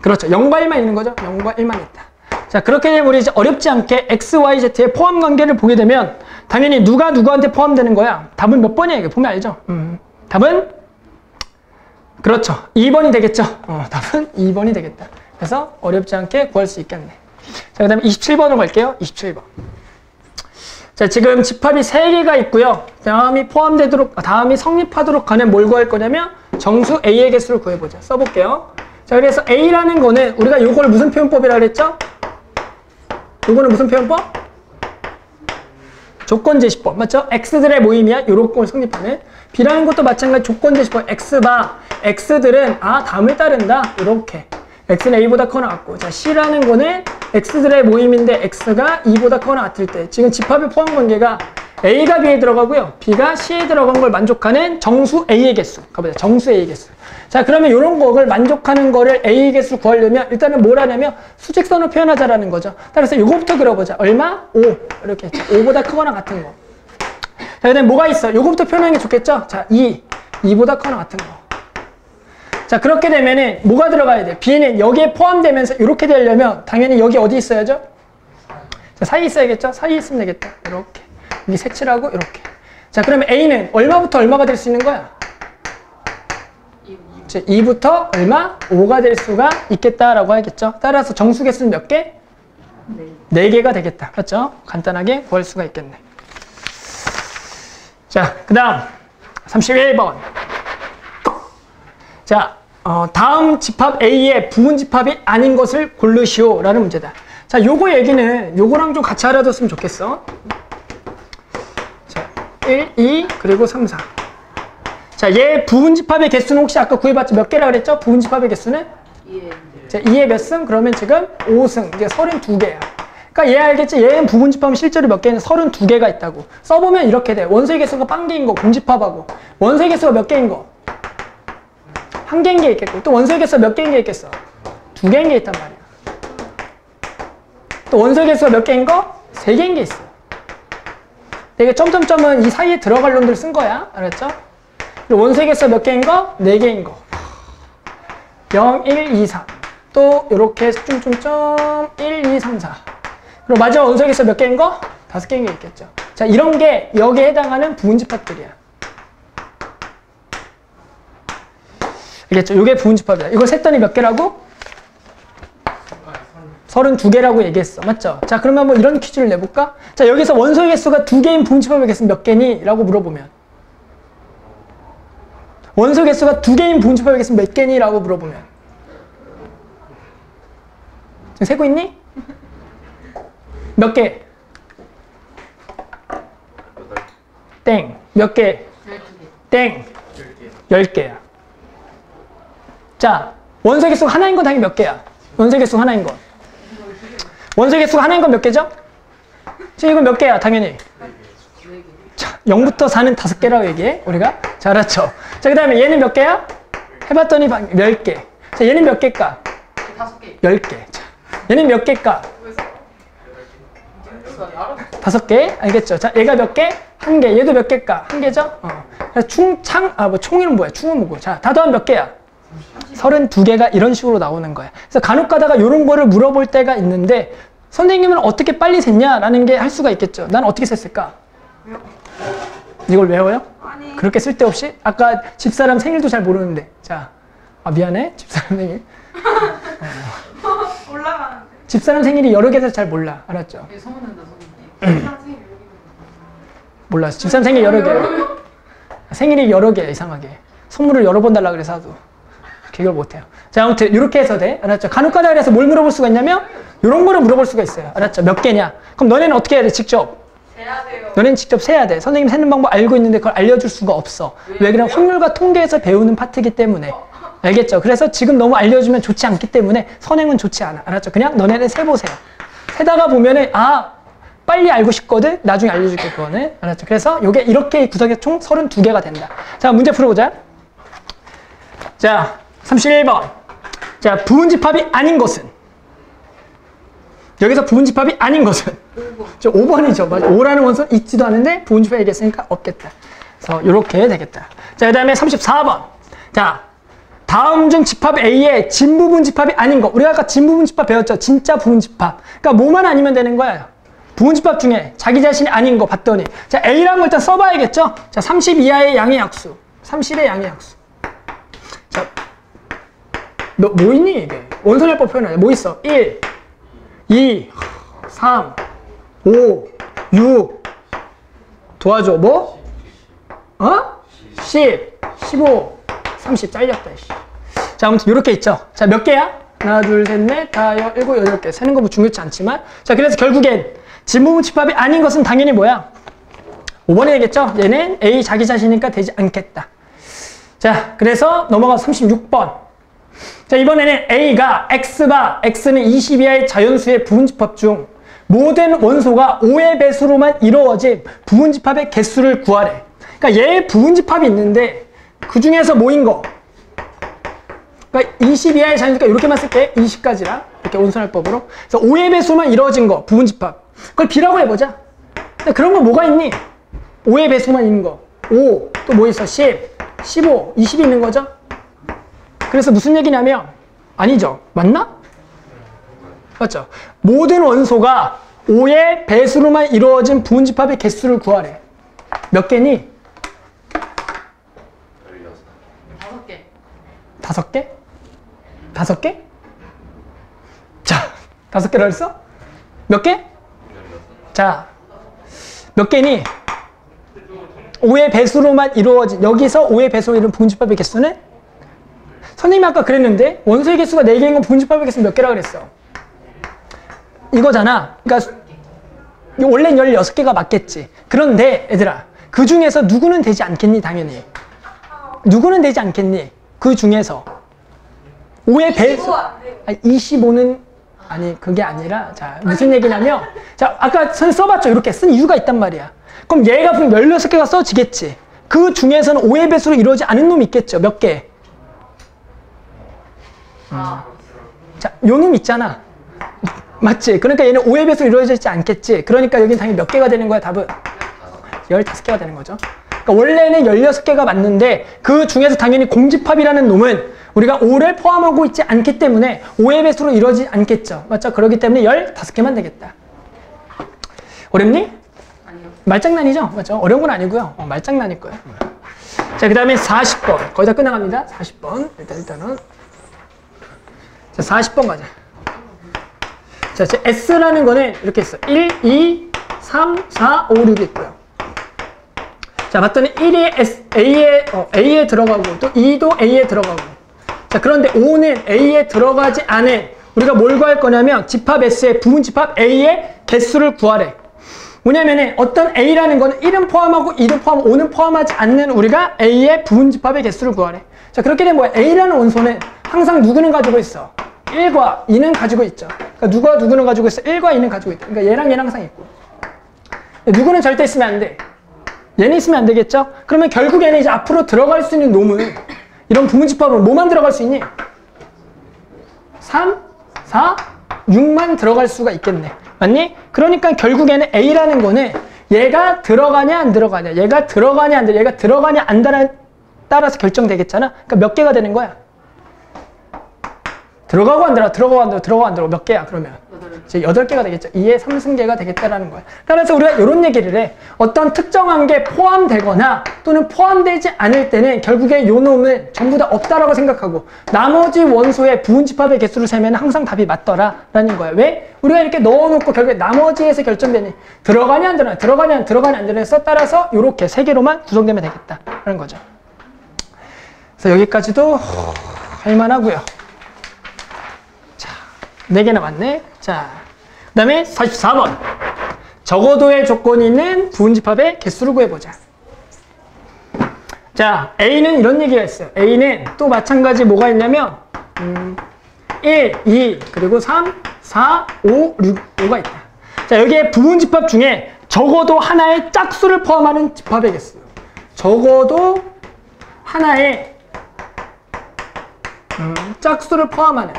그렇죠. 0과 1만 있는 거죠. 0과 1만 있다. 자, 그렇게 되면 우리 이제 어렵지 않게 x, y, z의 포함 관계를 보게 되면 당연히 누가 누구한테 포함되는 거야? 답은 몇 번이야? 이거 보면 알죠? 답은 그렇죠. 2번이 되겠죠. 답은 2번이 되겠다. 그래서 어렵지 않게 구할 수 있겠네. 자, 그 다음에 27번으로 갈게요. 27번. 자, 지금 집합이 3개가 있고요. 다음이 다음이 성립하도록 하는 뭘 구할 거냐면 정수 A의 개수를 구해보자. 써볼게요. 자, 그래서 A라는 거는 우리가 요걸 무슨 표현법이라고 그랬죠? 요거는 무슨 표현법? 조건제시법. 맞죠? X들의 모임이야. 요런 걸 성립하는. B라는 것도 마찬가지 조건제시법. X들은 다음을 따른다. 이렇게. X는 A보다 커나 같고. 자, C라는 거는 X들의 모임인데 X가 2보다 커나 같을 때. 지금 집합의 포함 관계가 A가 B에 들어가고요. B가 C에 들어간 걸 만족하는 정수 A의 개수. 가보자. 정수 A의 개수. 자, 그러면 이런 거를 만족하는 거를 A의 개수 구하려면 일단은 뭘 하냐면 수직선을 표현하자라는 거죠. 따라서 이거부터 그려보자. 얼마? 5. 이렇게 했죠. 5보다 크거나 같은 거. 자, 그 다음에 뭐가 있어? 이거부터 표현하는 게 좋겠죠? 자, 2보다 크거나 같은 거. 자, 그렇게 되면은 뭐가 들어가야 돼? B는 여기에 포함되면서 이렇게 되려면 당연히 여기 어디 있어야죠? 자, 사이에 있어야겠죠? 사이에 있으면 되겠다. 이렇게. 여기 색칠하고 이렇게. 자, 그러면 A는 얼마부터 얼마가 될 수 있는 거야? 2부터 얼마? 5가 될 수가 있겠다라고 하겠죠. 따라서 정수 개수는 몇 개? 4개가 되겠다. 그렇죠? 간단하게 구할 수가 있겠네. 자, 그 다음 31번. 자, 다음 집합 A의 부분 집합이 아닌 것을 고르시오 라는 문제다. 자, 요거 얘기는 요거랑 좀 같이 알아뒀으면 좋겠어. 자, 1, 2, 그리고 3, 4. 자, 얘 부분집합의 개수는 혹시 아까 구해봤지 몇 개라 그랬죠? 부분집합의 개수는? 2에. 자, 2에 몇 승? 그러면 지금 5승. 이게 32개야. 그러니까 얘 알겠지? 얘는 부분집합은 실제로 몇 개는 32개가 있다고. 써보면 이렇게 돼. 원소의 개수가 1개인 거, 공집합하고. 원소의 개수가 몇 개인 거? 1개인 게 있겠고. 또 원소의 개수가 몇 개인 게 있겠어? 2개인 게 있단 말이야. 또 원소의 개수가 몇 개인 거? 3개인 게 있어. 이게 점점점은 이 사이에 들어갈 놈들 쓴 거야. 알았죠? 원소의 개수가 몇 개인 거? 4개인 거. 0, 1, 2, 3. 또 이렇게 쫌쫌쫌 1, 2, 3, 4. 그리고 마지막 원소의 개수가 몇 개인 거? 5개인 게 있겠죠. 자, 이런 게 여기에 해당하는 부분집합들이야. 알겠죠? 이게 부분집합이야. 이걸 셌더니 몇 개라고? 32개라고 얘기했어. 맞죠? 자, 그러면 뭐 이런 퀴즈를 내볼까? 자, 여기서 원소의 개수가 2개인 부분집합의 개수는 몇 개니? 라고 물어보면 원소 개수가 2개인 부분집합의 개수는 몇 개니? 라고 물어보면 지금 세고 있니? 몇 개? 땡. 몇 개? 12개. 땡. 10개야. 자, 원소의 개수가 하나인 건 당연히 몇 개야? 원소의 개수가 하나인 건. 원소의 개수가 하나인 건 몇 개죠? 지금 이건 몇 개야? 당연히. 자, 0부터 4는 5개라고 얘기해. 우리가. 자, 알았죠? 자, 그 다음에 얘는 몇 개야? 해봤더니 10개. 자, 얘는 몇 개일까? 5개. 10개. 자, 얘는 몇 개일까? 5개. 알겠죠? 자, 얘가 몇 개? 1개. 얘도 몇 개일까? 1개죠? 그래서 총이는 뭐야? 충은 뭐고? 자, 다 더하면 몇 개야? 32개가 이런 식으로 나오는 거야. 그래서 간혹 가다가 이런 거를 물어볼 때가 있는데, 선생님은 어떻게 빨리 셌냐라는 게 할 수가 있겠죠. 난 어떻게 셌을까? 이걸 외워요? 아니. 그렇게 쓸데없이? 아까 집사람 생일도 잘 모르는데. 자, 미안해. 집사람 생일. 올라가는데. 집사람 생일이 여러 개라서 잘 몰라. 알았죠? 소문난다, 소문이. 몰라. 집사람 생일 여러 개. 생일이 여러 개야, 이상하게. 선물을 여러 번 달라 그래서 하도. 기억을 못해요. 자, 아무튼 이렇게 해서 돼. 알았죠? 간혹 가다 그래서 뭘 물어볼 수가 있냐면 이런 거를 물어볼 수가 있어요. 알았죠? 몇 개냐? 그럼 너네는 어떻게 해야 돼? 직접. 세야 돼요. 너네는 직접 세야 돼. 선생님 세는 방법 알고 있는데 그걸 알려줄 수가 없어. 왜 그냥 확률과 통계에서 배우는 파트이기 때문에. 알겠죠? 그래서 지금 너무 알려주면 좋지 않기 때문에 선행은 좋지 않아. 알았죠? 그냥 너네는 세보세요. 세다가 보면은 빨리 알고 싶거든? 나중에 알려줄게 그거는. 알았죠? 그래서 이게 이렇게 구성해서 총 32개가 된다. 자, 문제 풀어보자. 자, 31번. 자, 부분집합이 아닌 것은? 여기서 부분집합이 아닌 것은? 5번이죠. 맞아. 5라는 원소는 있지도 않은데 부분집합 얘기했으니까 없겠다. 그래서 이렇게 되겠다. 자, 그 다음에 34번. 자, 다음 중 집합 A의 진부분집합이 아닌 거. 우리가 아까 진부분집합 배웠죠. 진짜 부분집합. 그러니까 뭐만 아니면 되는 거야. 부분집합 중에 자기 자신이 아닌 거 봤더니. 자, A라는 걸 일단 써봐야겠죠. 자, 30 이하의 양의 약수. 30의 양의 약수. 자, 너 뭐 있니 이게? 원소절법 표현하자. 뭐 있어? 1, 2, 3, 5, 6. 도와줘. 뭐? 10, 15, 30. 잘렸다. 자, 아무튼 이렇게 있죠. 자, 몇 개야? 하나, 둘, 셋, 넷, 다, 일곱, 여덟 개. 세는 거 뭐 중요치 않지만. 자, 그래서 결국엔 진부분집합이 아닌 것은 당연히 뭐야? 5번이 되겠죠? 얘는 A 자기 자신이니까 되지 않겠다. 자, 그래서 넘어가서 36번. 자, 이번에는 A가 X는 20 이하의 자연수의 부분집합 중 모든 원소가 5의 배수로만 이루어진 부분집합의 개수를 구하래. 그러니까 얘 부분집합이 있는데 그 중에서 뭐인 거? 그러니까 20 이하의 자연수니까 이렇게만 쓸게. 20까지라. 이렇게 온순할법으로. 그래서 5의 배수만 이루어진 거, 부분집합. 그걸 B라고 해보자. 근데 그런 거 뭐가 있니? 5의 배수만 있는 거. 5, 또 뭐 있어? 10, 15, 20이 있는 거죠? 그래서 무슨 얘기냐면, 아니죠. 맞나? 맞죠? 모든 원소가 5의 배수로만 이루어진 부분집합의 개수를 구하래. 몇 개니? 5개. 5개? 5개? 자, 5개라 했어? 몇 개? 자, 몇 개니? 5의 배수로만 이루어진, 여기서 5의 배수로 이루어진 부분집합의 개수는? 선생님이 아까 그랬는데 원소의 개수가 4개인 건 부분집합의 개수는 몇 개라 그랬어? 이거잖아. 그러니까 원래는 16개가 맞겠지. 그런데 얘들아, 그 중에서 누구는 되지 않겠니? 당연히. 누구는 되지 않겠니? 그 중에서 5의 배수. 25는 아니 그게 아니라 자 무슨 얘기냐면 자 아까 선생님 써봤죠. 이렇게 쓴 이유가 있단 말이야. 그럼 얘가 분명 16개가 써지겠지. 그 중에서는 5의 배수로 이루어지지 않은 놈이 있겠죠. 몇 개? 자, 요 놈 있잖아. 맞지? 그러니까 얘는 5의 배수로 이루어지지 않겠지. 그러니까 여긴 당연히 몇 개가 되는 거야, 답은? 15개가 되는 거죠. 그러니까 원래는 16개가 맞는데 그 중에서 당연히 공집합이라는 놈은 우리가 5를 포함하고 있지 않기 때문에 5의 배수로 이루어지지 않겠죠. 맞죠? 그렇기 때문에 15개만 되겠다. 어렵니? 아니요. 말장난이죠? 맞죠? 어려운 건 아니고요. 말장난일 거예요. 자, 그 다음에 40번. 거의 다 끝나갑니다. 40번. 일단은. 자, 40번 가자. 자, S라는 거는 이렇게 있어. 1, 2, 3, 4, 5, 6이 있고요. 자, 봤더니 1이 A에 들어가고 또 2도 A에 들어가고. 자, 그런데 5는 A에 들어가지 않은 우리가 뭘 구할 거냐면 집합 S의 부분집합 A의 개수를 구하래. 뭐냐면은 어떤 A라는 거는 1은 포함하고 2도 포함하고 5는 포함하지 않는 우리가 A의 부분집합의 개수를 구하래. 자, 그렇게 되면 뭐야? A라는 원소는 항상 누구는 가지고 있어? 1과 2는 가지고 있죠. 그러니까 누가 누구는 가지고 있어? 1과 2는 가지고 있다. 그러니까 얘랑 얘랑 항상 있고. 누구는 절대 있으면 안 돼. 얘는 있으면 안 되겠죠? 그러면 결국 얘는 이제 앞으로 들어갈 수 있는 놈은 이런 부분집합은 뭐만 들어갈 수 있니? 3, 4, 6만 들어갈 수가 있겠네. 맞니? 그러니까 결국에는 A라는 거는 얘가 들어가냐 안 들어가냐, 얘가 들어가냐 안 들어가냐, 얘가 들어가냐 안 들어가냐 따라서 결정되겠잖아. 그러니까 몇 개가 되는 거야? 들어가고 안 들어가, 들어가고 안 들어가, 들어가고 안 들어가. 몇 개야 그러면? 이제 8개가 되겠죠. 2의 3승계가 되겠다라는 거야. 따라서 우리가 이런 얘기를 해. 어떤 특정한 게 포함되거나 또는 포함되지 않을 때는 결국에 요 놈은 전부 다 없다라고 생각하고 나머지 원소의 부분집합의 개수를 세면 항상 답이 맞더라라는 거야. 왜? 우리가 이렇게 넣어놓고 결국에 나머지에서 결정되니 들어가냐 안 들어가냐, 들어가냐 안 들어가냐 안 들어가냐 따라서 이렇게 3개로만 구성되면 되겠다라는 거죠. 그래서 여기까지도 할만하고요. 자, 4개 남았네. 자, 그 다음에 44번. 적어도의 조건이 있는 부분집합의 개수를 구해보자. 자, A는 이런 얘기가 있어요. A는 또 마찬가지 뭐가 있냐면 1, 2, 그리고 3, 4, 5, 6, 5가 있다. 자, 여기에 부분집합 중에 적어도 하나의 짝수를 포함하는 집합의 개수. 적어도 하나의 짝수를 포함하는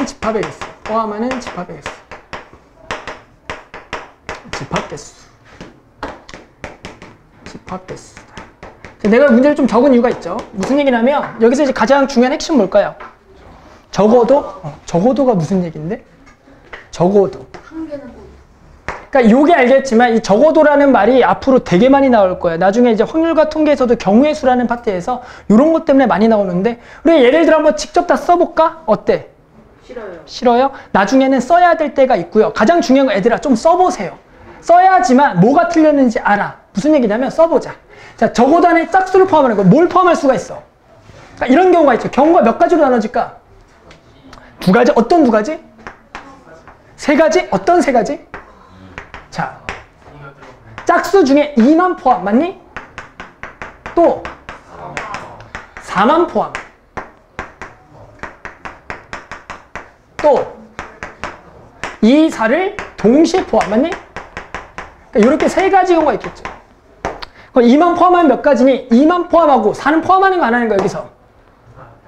집합의 개수. 포함하는 집합의 개수. 집합 개수다. 내가 문제를 좀 적은 이유가 있죠. 무슨 얘기냐면 여기서 이제 가장 중요한 핵심 뭘까요? 적어도가 무슨 얘기인데? 적어도. 한 개는 뭐 그러니까 요게 알겠지만 이 적어도라는 말이 앞으로 되게 많이 나올 거예요. 나중에 이제 확률과 통계에서도 경우의 수라는 파트에서 이런 것 때문에 많이 나오는데 우리 예를 들어 한번 직접 다 써볼까? 어때? 싫어요. 싫어요? 나중에는 써야 될 때가 있고요. 가장 중요한 거 애들아 좀 써보세요. 써야지만 뭐가 틀렸는지 알아. 무슨 얘기냐면 써보자. 자, 적어도 안에 짝수를 포함하는 거. 뭘 포함할 수가 있어? 그러니까 이런 경우가 있죠. 경우가 몇 가지로 나눠질까? 2가지? 어떤 2가지? 3가지? 어떤 3가지? 자, 짝수 중에 2만 포함, 맞니? 또 4만 포함. 또 2, 4를 동시에 포함, 맞니? 그러니까 이렇게 3가지 경우가 있겠죠. 그럼 2만 포함하면 몇 가지니? 2만 포함하고 4는 포함하는 거 안 하는 거 여기서?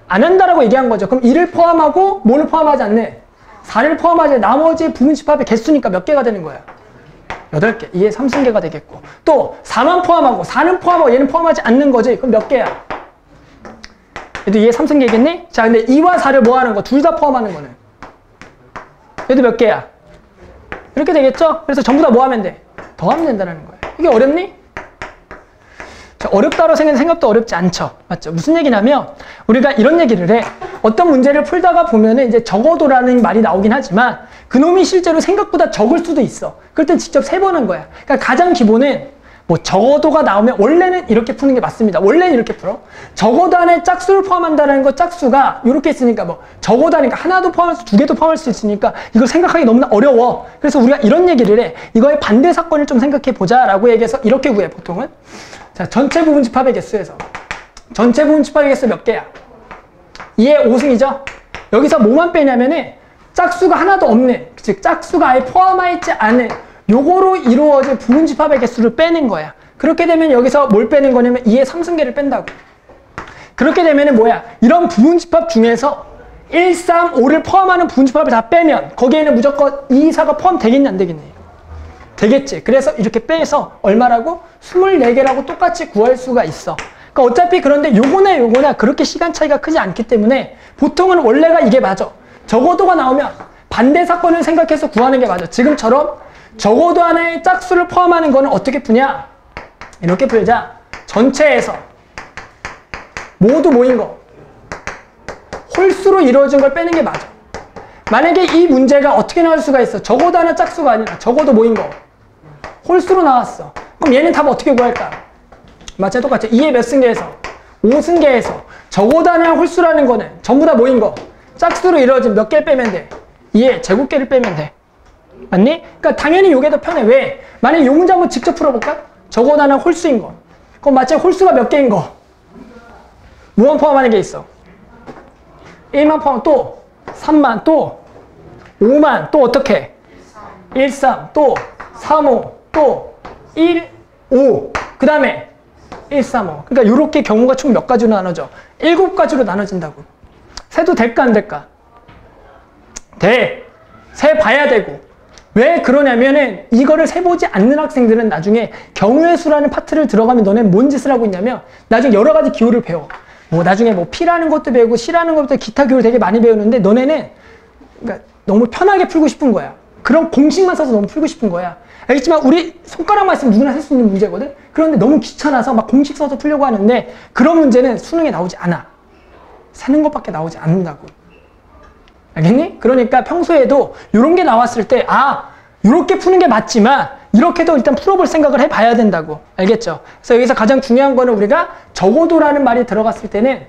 안 한다라고 얘기한 거죠. 그럼 2를 포함하고 뭐를 포함하지 않네? 4를 포함하지 나머지 부분집합의 개수니까 몇 개가 되는 거야? 8개. 2의 3승계가 되겠고. 또 4만 포함하고 4는 포함하고 얘는 포함하지 않는 거지. 그럼 몇 개야? 얘도 2의 3승계겠니? 자, 근데 2와 4를 뭐 하는 거? 둘 다 포함하는 거는? 얘도 몇 개야? 이렇게 되겠죠? 그래서 전부 다 뭐 하면 돼? 더하면 된다는 거예요. 이게 어렵니? 자, 어렵다고 생각도 어렵지 않죠. 맞죠? 무슨 얘기냐면 우리가 이런 얘기를 해. 어떤 문제를 풀다가 보면은 이제 적어도라는 말이 나오긴 하지만 그놈이 실제로 생각보다 적을 수도 있어. 그럴 땐 직접 세보는 거야. 그러니까 가장 기본은 뭐 적어도가 나오면 원래는 이렇게 푸는 게 맞습니다. 원래는 이렇게 풀어. 적어도 안에 짝수를 포함한다는 거 짝수가 이렇게 있으니까 뭐 적어도 하니까 하나도 포함할 수, 2개도 포함할 수 있으니까 이걸 생각하기 너무나 어려워. 그래서 우리가 이런 얘기를 해. 이거의 반대 사건을 좀 생각해 보자 라고 얘기해서 이렇게 구해 보통은. 자, 전체 부분집합의 개수에서 전체 부분집합의 개수 몇 개야? 2의 5승이죠? 여기서 뭐만 빼냐면은 짝수가 하나도 없는, 즉 짝수가 아예 포함하여 있지 않은 요거로 이루어진 부분집합의 개수를 빼는 거야. 그렇게 되면 여기서 뭘 빼는 거냐면 2의 3승계를 뺀다고. 그렇게 되면은 뭐야? 이런 부분집합 중에서 1, 3, 5를 포함하는 부분집합을 다 빼면 거기에는 무조건 2, 4가 포함되겠니 안 되겠니? 되겠지. 그래서 이렇게 빼서 얼마라고? 24개라고 똑같이 구할 수가 있어. 그러니까 어차피 그런데 요거나 그렇게 시간 차이가 크지 않기 때문에 보통은 원래가 이게 맞아. 적어도가 나오면 반대 사건을 생각해서 구하는 게 맞아. 지금처럼 적어도 하나의 짝수를 포함하는 거는 어떻게 푸냐? 이렇게 풀자. 전체에서 모두 모인 거 홀수로 이루어진 걸 빼는 게 맞아. 만약에 이 문제가 어떻게 나올 수가 있어? 적어도 하나 짝수가 아니라 적어도 모인 거 홀수로 나왔어. 그럼 얘는 답 어떻게 구할까? 맞죠? 똑같죠. 2의 몇 승계에서? 5승계에서 적어도 하나 홀수라는 거는 전부 다 모인 거 짝수로 이루어진 몇 개를 빼면 돼? 2의 제곱계를 빼면 돼. 맞니? 그러니까 당연히 요게 더 편해. 왜? 만약에 요 문제 한번 직접 풀어볼까? 적어도 하나 홀수인 거. 그럼 마치 홀수가 몇 개인 거? 무한 포함하는 게 있어. 1만 포함 또 3만 또 5만 또 어떻게? 1, 3 또 3, 5 또 1, 5 그 다음에 1, 3, 5 그러니까 요렇게 경우가 총 몇 가지로 나눠져? 7가지로 나눠진다고. 세도 될까 안 될까? 돼. 세 봐야 되고. 왜 그러냐면은 이거를 세보지 않는 학생들은 나중에 경우의 수라는 파트를 들어가면 너네는 뭔 짓을 하고 있냐면 나중에 여러 가지 기호를 배워. 뭐 나중에 뭐 P라는 것도 배우고 C라는 것도 기타 기호를 되게 많이 배우는데 너네는 그러니까 너무 편하게 풀고 싶은 거야. 그런 공식만 써서 너무 풀고 싶은 거야. 알겠지만 우리 손가락만 있으면 누구나 할 수 있는 문제거든? 그런데 너무 귀찮아서 막 공식 써서 풀려고 하는데 그런 문제는 수능에 나오지 않아. 세는 것밖에 나오지 않는다고. 알겠니? 그러니까 평소에도 이런 게 나왔을 때 아, 이렇게 푸는 게 맞지만 이렇게도 일단 풀어볼 생각을 해봐야 된다고. 알겠죠? 그래서 여기서 가장 중요한 거는 우리가 적어도라는 말이 들어갔을 때는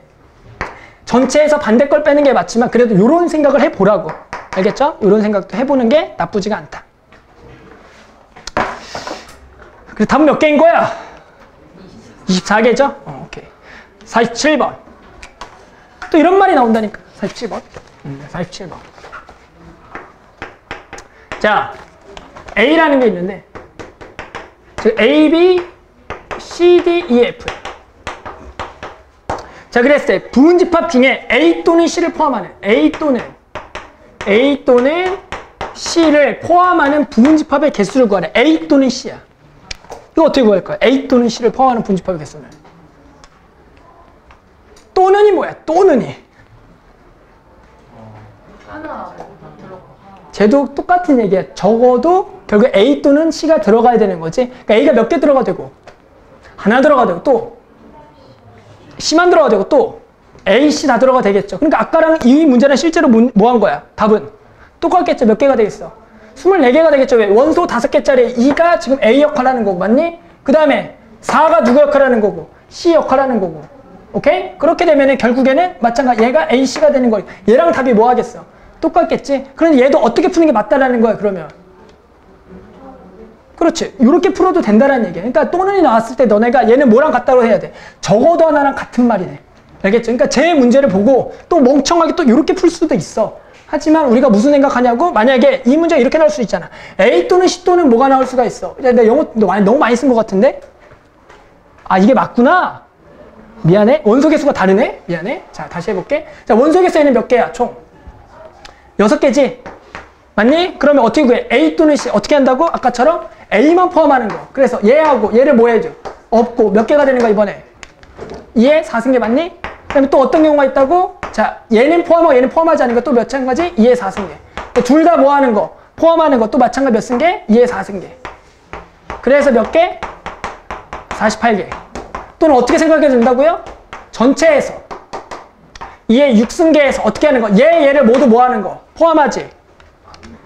전체에서 반대 걸 빼는 게 맞지만 그래도 이런 생각을 해보라고. 알겠죠? 이런 생각도 해보는 게 나쁘지가 않다. 그래서 답은 몇 개인 거야? 24개죠? 오케이. 47번. 또 이런 말이 나온다니까. 47번. 47번. 자, A라는 게 있는데, 즉 A, B, C, D, E, F. 자, 그랬을 때 부분집합 중에 A 또는 C를 포함하는 A 또는 C를 포함하는 부분집합의 개수를 구하래. A 또는 C야. 이거 어떻게 구할 거야? A 또는 C를 포함하는 부분집합의 개수는. 또는이 뭐야? 또는이. 하나 들어가. 쟤도 똑같은 얘기야. 적어도 결국 A 또는 C가 들어가야 되는 거지. 그러니까 A가 몇 개 들어가 되고 하나 들어가 되고 또 C만 들어가 되고 또 A, C 다 들어가 되겠죠. 그러니까 아까랑 이 문제는 실제로 뭐 한 거야? 답은 똑같겠죠. 몇 개가 되겠어? 24개가 되겠죠. 왜? 원소 5개짜리 2가 지금 A 역할하는 거고 맞니? 그 다음에 4가 누구 역할하는 거고 C 역할하는 거고. 오케이? 그렇게 되면은 결국에는 마찬가지 얘가 A, C가 되는 거예요. 얘랑 답이 뭐 하겠어? 똑같겠지? 그런데 얘도 어떻게 푸는 게 맞다라는 거야 그러면. 그렇지. 이렇게 풀어도 된다라는 얘기야. 그러니까 또는이 나왔을 때 너네가 얘는 뭐랑 같다고 해야 돼? 적어도 하나랑 같은 말이네. 알겠죠? 그러니까 제 문제를 보고 또 멍청하게 또 이렇게 풀 수도 있어. 하지만 우리가 무슨 생각하냐고? 만약에 이 문제가 이렇게 나올 수 있잖아. A 또는 C 또는 뭐가 나올 수가 있어. 내가 영어 너무 많이 쓴 것 같은데? 아, 이게 맞구나. 미안해. 원소 개수가 다르네. 미안해. 자, 다시 해볼게. 자, 원소 개수에는 몇 개야? 총 6개지? 맞니? 그러면 어떻게 구해? A 또는 C 어떻게 한다고? 아까처럼 A만 포함하는 거. 그래서 얘하고 얘를 뭐 해줘? 없고 몇 개가 되는 거야 이번에? 2의 4승계 맞니? 그 다음에 또 어떤 경우가 있다고? 자, 얘는 포함하고 얘는 포함하지 않은 거 또 마찬가지 2의 4승계. 둘 다 뭐 하는 거? 포함하는 거 또 마찬가지 몇 승계? 2의 4승계. 그래서 몇 개? 48개. 또는 어떻게 생각해 준다고요? 전체에서 2의 6승계에서 어떻게 하는 거? 얘를 모두 뭐 하는 거? 포함하지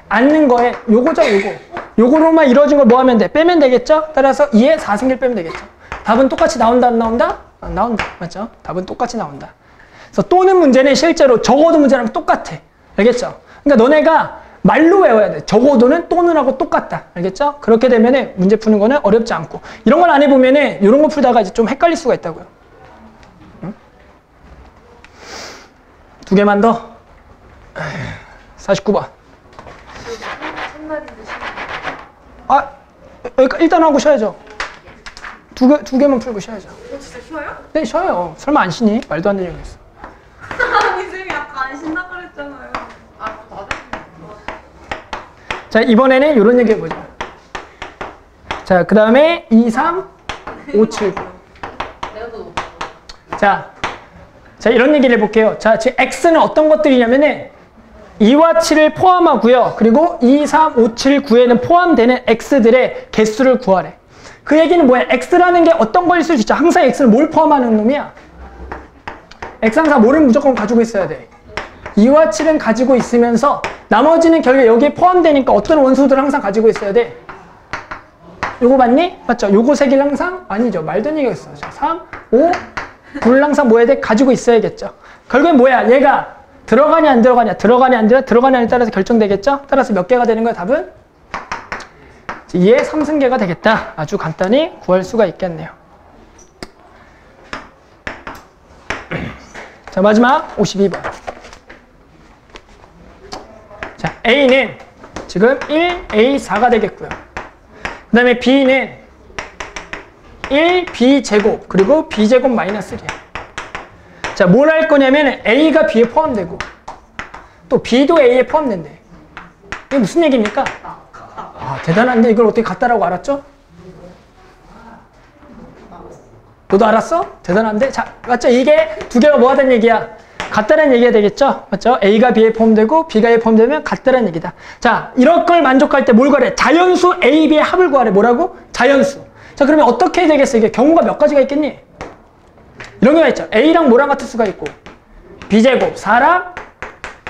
않는 거에 요거죠, 요거. 요거로만 이루어진 걸 뭐 하면 돼? 빼면 되겠죠? 따라서 2의 4승계를 빼면 되겠죠. 답은 똑같이 나온다, 안 나온다? 안 나온다. 맞죠? 답은 똑같이 나온다. 그래서 또는 문제는 실제로 적어도 문제랑 똑같아. 알겠죠? 그러니까 너네가 말로 외워야 돼. 적어도는 또는하고 똑같다. 알겠죠? 그렇게 되면은 문제 푸는 거는 어렵지 않고. 이런 걸 안 해보면은 이런 거 풀다가 이제 좀 헷갈릴 수가 있다고요. 응? 2개만 더. 49번. 아, 일단 하고 쉬어야죠. 두 개만 풀고 쉬어야죠. 진짜 쉬워요? 네, 쉬어요. 설마 안 쉬니? 말도 안 되는 얘기 했어. 아니 쌤이 아까 안 쉰다 그랬잖아요. 아, 나도. 자, 이번에는 이런 얘기 해보자. 자, 그 다음에 2, 3, 5, 7, 9. 자, 이런 얘기를 해볼게요. 자, 지금 X는 어떤 것들이냐면은 2와 7을 포함하고요. 그리고 2, 3, 5, 7, 9에는 포함되는 X들의 개수를 구하래. 그 얘기는 뭐야? X라는 게 어떤 걸 있을 수 있죠? 항상 X는 뭘 포함하는 놈이야? X 항상 뭐를 무조건 가지고 있어야 돼? 2와 7은 가지고 있으면서 나머지는 결국 여기에 포함되니까 어떤 원소들을 항상 가지고 있어야 돼? 요거 맞니? 맞죠? 요거 세 개를 항상? 아니죠. 말도 안 되겠어. 자, 3, 5, 9를 항상 뭐 해야 돼? 가지고 있어야겠죠. 결국엔 뭐야? 얘가 들어가냐 안 들어가냐 들어가냐에 따라서 결정되겠죠? 따라서 몇 개가 되는 거야? 답은? 2의 3승계가 되겠다. 아주 간단히 구할 수가 있겠네요. 자, 마지막 52번. 자, A는 지금 1A4가 되겠고요. 그 다음에 B는 1B제곱 그리고 B제곱 마이너스 1이야. 자, 뭘 할 거냐면 A가 B에 포함되고 또 B도 A에 포함된대. 이게 무슨 얘기입니까? 아, 대단한데 이걸 어떻게 같다라고 알았죠? 너도 알았어? 대단한데? 자, 맞죠? 이게 두 개가 뭐가 된 얘기야? 같다는 얘기가 되겠죠? 맞죠? A가 B에 포함되고 B가 A에 포함되면 같다는 얘기다. 자, 이런 걸 만족할 때 뭘 구하래? 자연수 A, B의 합을 구하래. 뭐라고? 자연수. 자, 그러면 어떻게 되겠어? 이게 경우가 몇 가지가 있겠니? 이런 경우가 있죠. A랑 뭐랑 같을 수가 있고 B제곱 4랑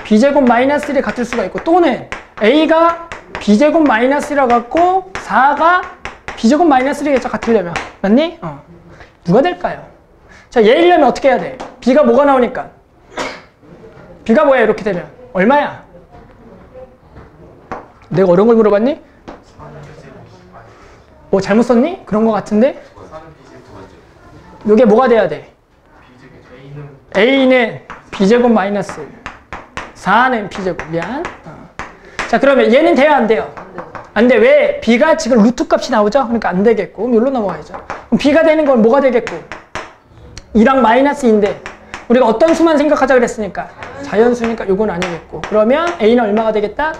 B제곱 마이너스 1이 같을 수가 있고 또는 A가 B제곱 마이너스 1이라 갖고 4가 B제곱 마이너스 1이겠죠. 같으려면. 맞니? 누가 될까요? 자, 얘이려면 어떻게 해야 돼? B가 뭐가 나오니까? B가 뭐야? 이렇게 되면. 얼마야? 내가 어려운 걸 물어봤니? 뭐 잘못 썼니? 그런 거 같은데? 이게 뭐가 돼야 돼? A는 B제곱 마이너스 4는 B제곱. 미안. 자, 그러면 얘는 돼야 안 돼요? 안 돼. 왜? B가 지금 루트 값이 나오죠? 그러니까 안 되겠고. 그럼 여기로 넘어가야죠. 그럼 B가 되는 건 뭐가 되겠고? 2랑 마이너스 2인데 우리가 어떤 수만 생각하자 그랬으니까 자연수니까 요건 아니겠고. 그러면 A는 얼마가 되겠다?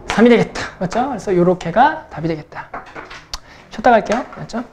3이 되겠다. 맞죠? 그래서 요렇게가 답이 되겠다. 쉬었다 갈게요. 맞죠?